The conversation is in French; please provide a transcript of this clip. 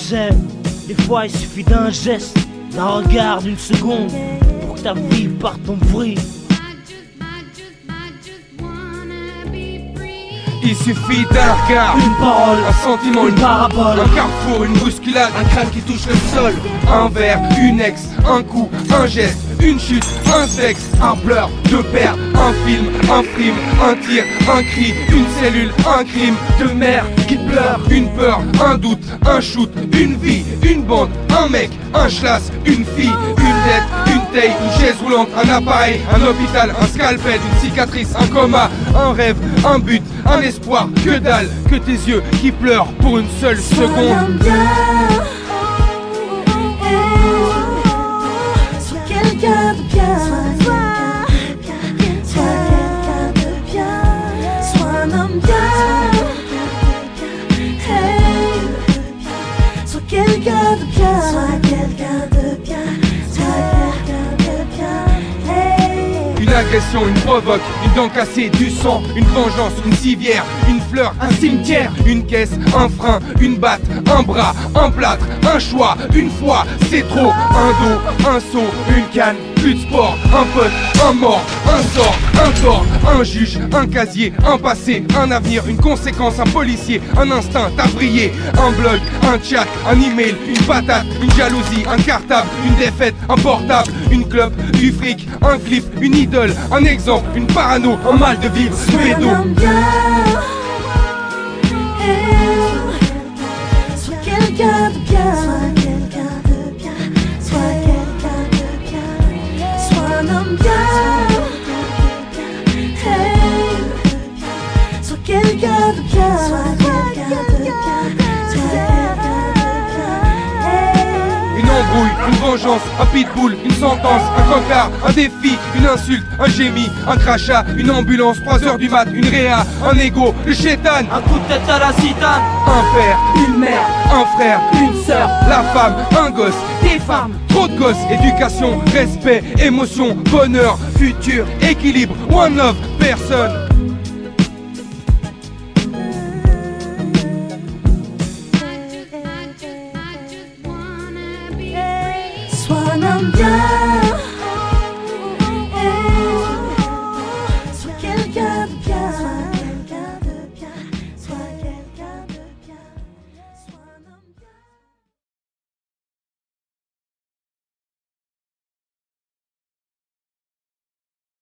sais, des fois il suffit d'un geste, d'un regard, d'une seconde, pour que ta vie parte en vrille. Il suffit d'un regard, Une parole, un sentiment, une parabole, un carrefour, une bousculade, un crâne qui touche le sol. Un verre, une ex, un coup, un geste, une chute, un sexe, un pleur, deux paires, un film, un frime, un tir, un cri, une cellule, un crime, deux mères qui pleurent, une peur, un doute, un shoot, une vie, une bande, un mec, un schlass, une fille, une dette, une taille, une chaise roulante, un appareil, un hôpital, un scalpel, une cicatrice, un coma, un rêve, un but, un espoir, que dalle, que tes yeux qui pleurent pour une seule seconde. Sois quelqu'un de bien, sois quelqu'un de bien, sois un homme bien, sois quelqu'un de bien, sois quelqu'un de bien, sois quelqu'un de bien. Une agression, une provoque, une dent cassée, du sang, une vengeance, une civière, une fleur, un cimetière, une caisse, un frein, une batte, un bras, un plâtre, un choix, une fois, c'est trop, un dos, un seau, une canne, plus de sport, un pote, un mort, un sort, un tort, un juge, un casier, un passé, un avenir, une conséquence, un policier, un instinct, à briller, un blog, un chat, un email, une patate, une jalousie, un cartable, une défaite, un portable, une clope, du fric, un clip, une idole, un exemple, une parano, un mal de vivre, pédo. Sois quelqu'un de bien, sois quelqu'un de bien, sois quelqu'un de bien, sois un homme bien, sois quelqu'un de bien, sois quelqu'un de bien, sois quelqu'un de bien. Une embrouille, une vengeance, un pitbull, une sentence, un cocard, un défi, une insulte, un gémi, un crachat, une ambulance, 3 heures du mat, une réa, un ego, le chétan, un coup de tête à la citane, un père, une mère, un frère, une sœur, la femme, un gosse, des femmes, trop de gosses, éducation, respect, émotion, bonheur, futur, équilibre, one love, personne.